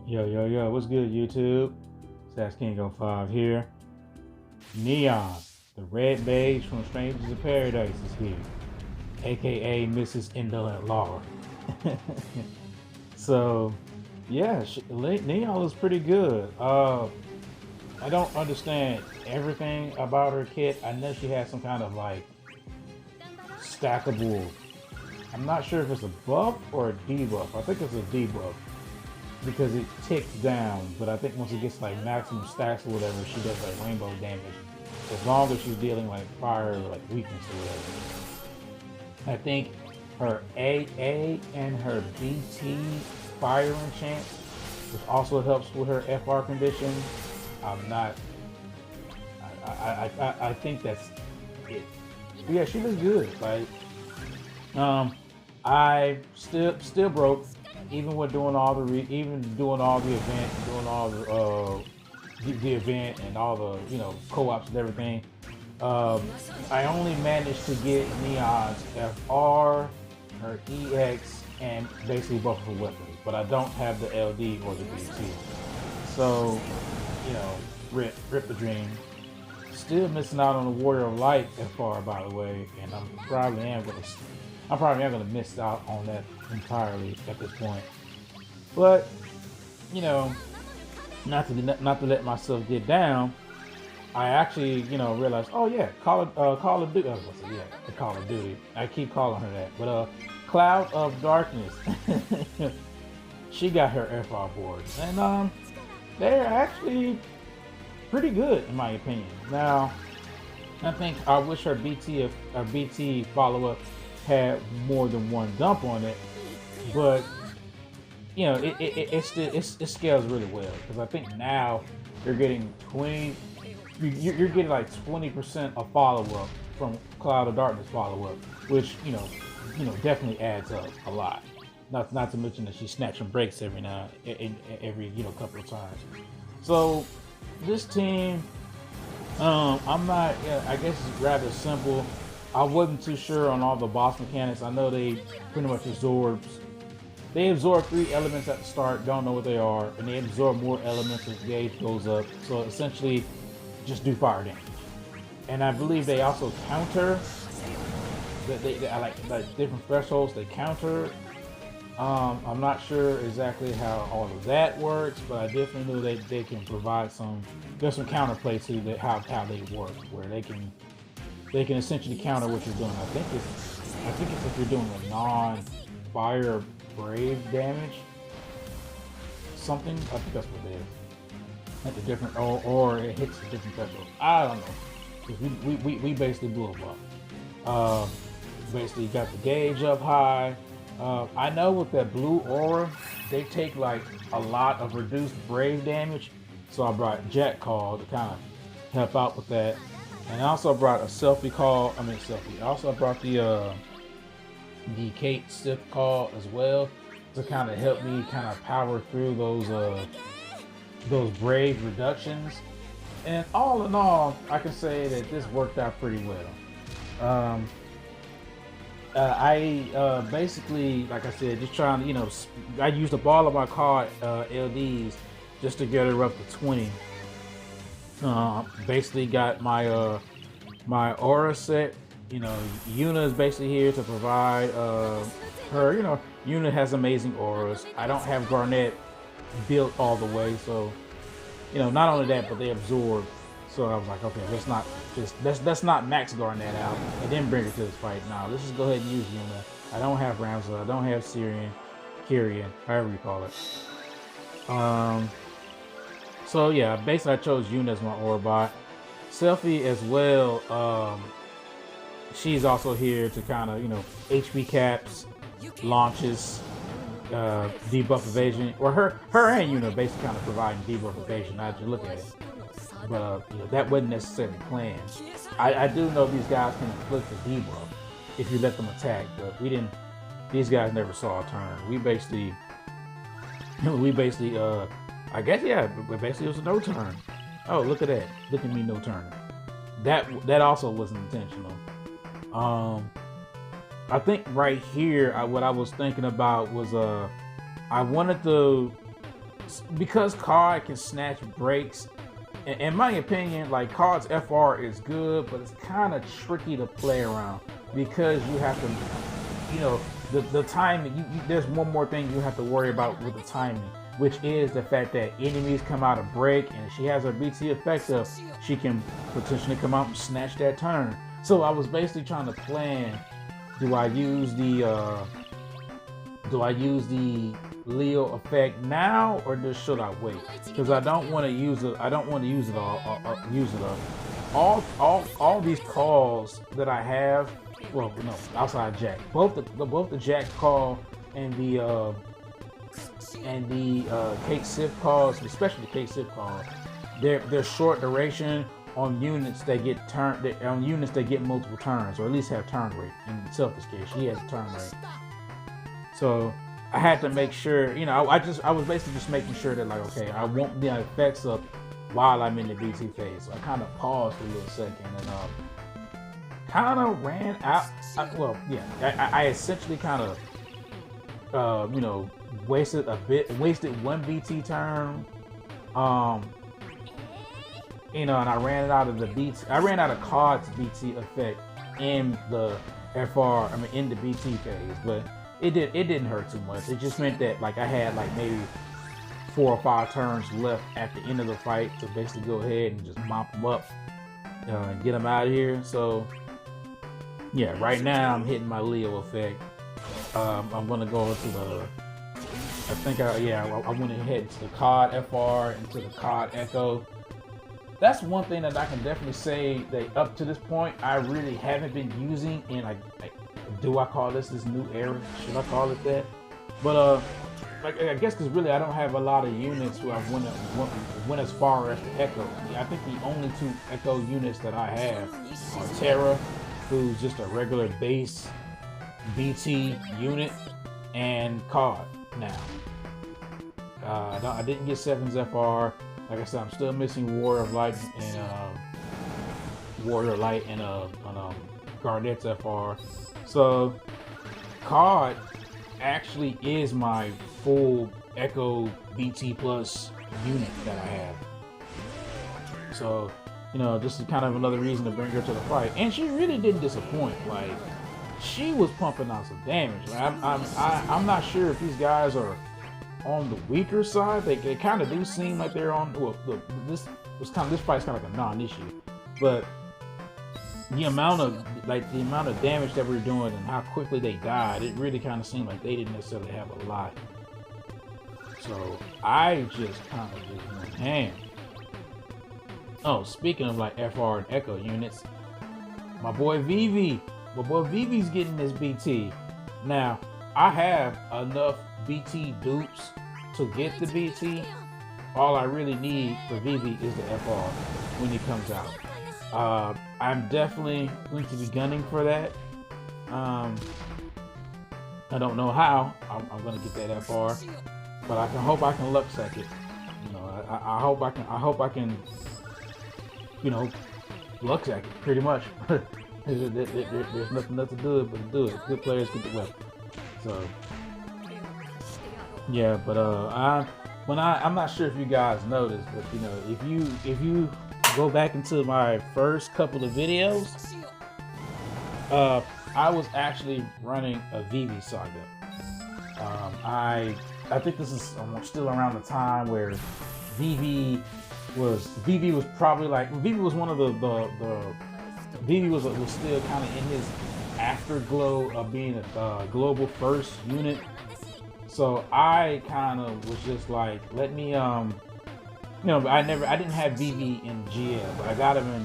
Yo, what's good, YouTube? Sax King 05 here. Neon, the red beige from Strangers in Paradise is here, aka Mrs. Indolent Laura. So, yeah, Neon is pretty good. I don't understand everything about her kit. I know she has some kind of like stackable. I'm not sure if it's a buff or a debuff. I think it's a debuff because it ticks down, but I think once it gets like maximum stacks or whatever, she does like rainbow damage. As long as she's dealing like fire or like weakness or whatever. I think her AA and her BT fire enchant, which also helps with her FR condition. I'm not. I think that's it. But yeah, she looks good. Like, I still broke. Even with doing all the event, and doing all the event and all the co-ops and everything, I only managed to get Neon's FR, her EX, and basically both her weapons. But I don't have the LD or the BT. So, rip the dream. Still missing out on the Warrior of Light FR, by the way, and I probably am gonna miss out on that entirely at this point. But not to let myself get down, I actually realized, oh yeah, Call of Duty. The Call of Duty. I keep calling her that, but Cloud of Darkness. She got her FR boards, and they're actually pretty good in my opinion. Now, I wish her BT follow-up had more than one dump on it, but it scales really well, because I think now you're getting you're getting like 20% of follow-up from Cloud of Darkness follow-up, which definitely adds up a lot. Not to mention that she's snatching breaks every couple of times. So this team, I'm not. I guess it's rather simple. I wasn't too sure on all the boss mechanics. I know they pretty much absorb 3 elements at the start, don't know what they are, and they absorb more elements as the gauge goes up. So essentially, just do fire damage. And I believe they also counter. They like different thresholds. They counter. I'm not sure exactly how all of that works, but I definitely know they can provide there's some counterplay to that, how they work, where they can essentially counter what you're doing. I think it's if you're doing a non-fire brave damage, something. I think that's what it is. At the different, or it hits a different threshold. I don't know. Because we basically blew them up. Basically got the gauge up high. I know with that blue aura, they take like a lot of reduced brave damage. So I brought Jack Call to kind of help out with that. And I also brought a Selphie call. I also brought the Kate Sith call as well to kind of help me kind of power through those brave reductions. And all in all, I can say that this worked out pretty well. I basically, like I said, just trying to, I used up all of my card LDs just to get her up to 20. Basically got my my aura set. Yuna is basically here to provide her. Yuna has amazing auras. I don't have Garnet built all the way, so not only that, but they absorb. So I was like, okay, let's not max Garnet out and then bring her to this fight. Now let's just go ahead and use Yuna. I don't have Ramza. I don't have Kyrian, however you call it. So yeah, basically I chose Yuna as my aura bot. Selphie as well. She's also here to kind of HP caps, launches, debuff evasion, or her and Yuna basically kind of providing debuff evasion. Now that you look at it, but that wasn't necessarily planned. I do know these guys can inflict the debuff if you let them attack, but we didn't. These guys never saw a turn. We basically, I guess but basically it was a no turn. Oh, look at that! Look at me, no turn. That also wasn't intentional. I think right here, what I was thinking about was I wanted to because COD can snatch breaks, in my opinion, like COD's FR is good, but it's kind of tricky to play around because you have to, you know, the timing. There's one more thing you have to worry about with the timing, which is the fact that enemies come out of break, and if she has her BT effect up, she can potentially come out and snatch that turn. So I was basically trying to plan: do I use the Leo effect now, or just should I wait? Because I don't want to use it. I don't want to use it all. All these calls that I have. Well, no, outside Jack. Both the Jack call and the Kate Sif calls, especially the Kate Sif call, they're short duration on units that get multiple turns, or at least have turn rate. In Selphie's case, she has a turn rate. So I had to make sure, you know, I was basically just making sure that, like, okay, I want the effects up while I'm in the BT phase. So I kind of paused for a little second and kind of ran out. I essentially kind of, you know, wasted one BT turn, you know, and I ran it out of the BT. I ran out of COD's BT effect in the FR. I mean, in the BT phase, but it didn't hurt too much. It just meant that, like, I had like maybe 4 or 5 turns left at the end of the fight to basically go ahead and just mop them up and get them out of here. So yeah, right now I'm hitting my Leo effect. I'm gonna go into the. I think I went ahead to the COD FR and to the COD Echo. That's one thing that I can definitely say that up to this point I really haven't been using. And like do I call this new era? Should I call it that? But like, I guess because really I don't have a lot of units who I've went as far as the Echo. I think the only 2 Echo units that I have are Terra, who's just a regular base BT unit, and COD now. I didn't get 7's FR. Like I said, I'm still missing Warrior Light and Garnet's FR. So COD actually is my full Echo BT plus unit that I have. So, you know, this is kind of another reason to bring her to the fight. And she really didn't disappoint. Like, she was pumping out some damage. Like, I'm not sure if these guys are on the weaker side. They kind of do seem like they're on. Well, this fight's kind of like a non-issue, but the amount of damage that we're doing and how quickly they died, it really kind of seemed like they didn't necessarily have a lot. So I just kind of just went ham. Oh, speaking of like FR and Echo units, my boy Vivi's getting this BT. Now, I have enough BT dupes to get the BT. All I really need for Vivi is the FR when he comes out. I'm definitely going to be gunning for that. I don't know how I'm going to get that FR, but I hope I can luck sack it. You know, I hope I can, you know, luck sack it pretty much. There's nothing else to do it but to do it. Good players get the weapon. So yeah, but I'm not sure if you guys noticed, but you know, if you go back into my first couple of videos, I was actually running a Vivi Saga. I think this is still around the time where Vivi was probably like, Vivi was one of Vivi was still kind of in his afterglow of being a global first unit. So I kind of was just like, let me, you know, I didn't have Vivi in GL, but I got him in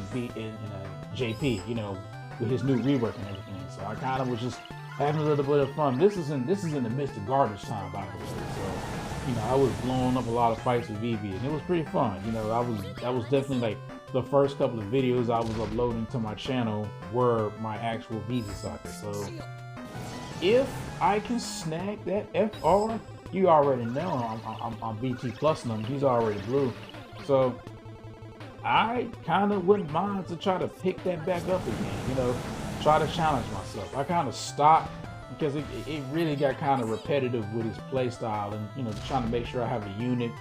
JP, you know, with his new rework and everything. So I kind of was just having a little bit of fun. This is in the midst of garbage time, by the way. So, you know, I was blowing up a lot of fights with Vivi, and it was pretty fun. You know, that was definitely like the first couple of videos I was uploading to my channel were my actual Vivi Saga. So if I can snag that FR, you already know I'm BT plus them. He's already blue. So I kind of wouldn't mind to try to pick that back up again, you know, try to challenge myself. I kind of stopped because it really got kind of repetitive with his play style, and, you know, trying to make sure I have a unit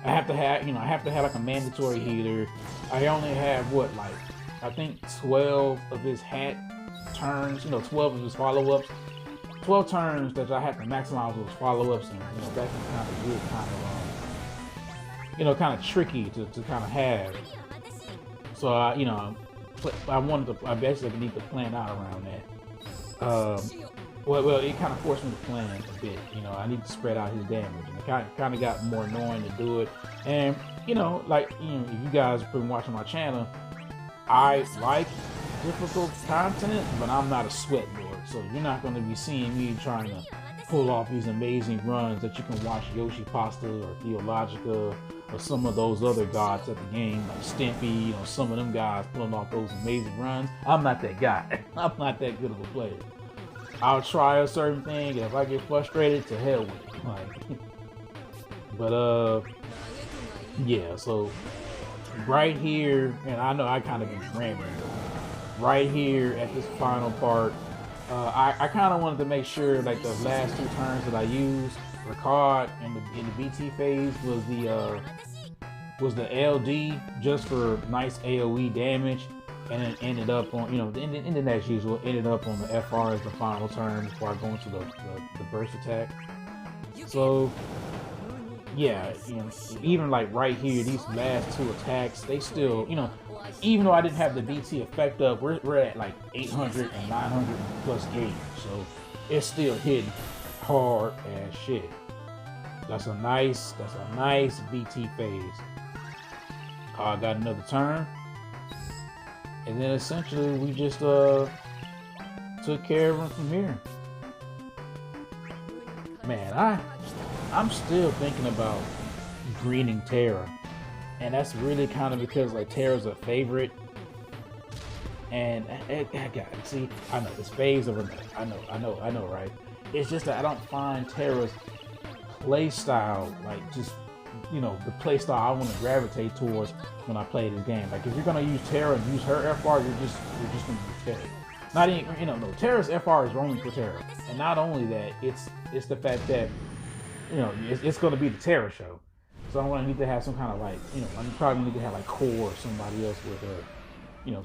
I have to have, I have to have like a mandatory healer. I only have what, like, I think 12 of his hat turns, 12 of his follow-ups. 12 turns that I have to maximize those follow-ups, and that can kind of get kind of tricky to kind of have. So I basically need to plan out around that. Well, it kind of forced me to plan a bit. I need to spread out his damage, and it kind of got more annoying to do it. And if you guys have been watching my channel, I like difficult content, but I'm not a sweat lord, so you're not going to be seeing me trying to pull off these amazing runs that you can watch Yoshi Pasta or Theologica or some of those other gods at the game, like Stimpy, some of them guys pulling off those amazing runs. I'm not that guy. I'm not that good of a player. I'll try a certain thing, and if I get frustrated, to hell with it. Yeah, so right here, and I know I kind of been rambling, right here at this final part, I kind of wanted to make sure like the last 2 turns that I used for CoD in the BT phase was the LD, just for nice AoE damage, and it ended up on, ended as usual, ended up on the FR as the final turn before I go into the burst attack. So yeah, even like right here, these last 2 attacks, they still, even though I didn't have the BT effect up, we're at like 800 and 900 plus gauge, so it's still hitting hard as shit. That's a nice BT phase. I got another turn, and then essentially we just took care of him from here. Man, I'm still thinking about greening Terra, and that's really kind of because like Terra's a favorite, and I know it's phase of a, I know, right? It's just that I don't find Terra's play style like just the play style I want to gravitate towards when I play this game. Like if you're gonna use Terra and use her FR, you're just gonna use Terra. Not even, no, Terra's FR is only for Terra, and not only that, it's the fact that it's going to be the Terra show. So I'm going to need to have some kind of like, I'm probably need to have like Core or somebody else with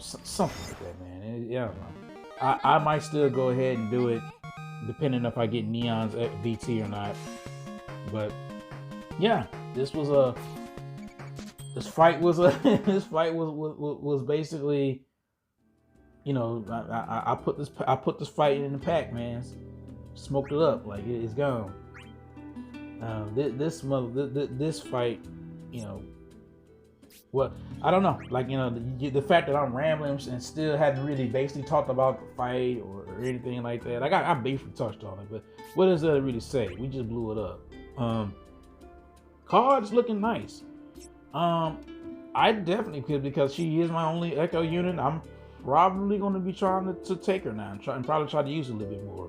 something like that, man. Yeah, I might still go ahead and do it, depending if I get Neon's at VT or not. But yeah, this fight was basically, I put this fight in the pack, man. Smoked it up, like it's gone. This fight, well, I don't know, like the fact that I'm rambling and still haven't really basically talked about the fight or anything like that. Like I briefly touched on it, but what does that really say? We just blew it up. CoD's looking nice. I definitely could, because she is my only Echo unit. I'm probably going to be trying to take her now and probably try to use it a little bit more.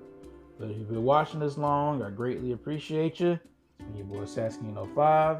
But if you've been watching this long, I greatly appreciate you. Your boy Saskin05.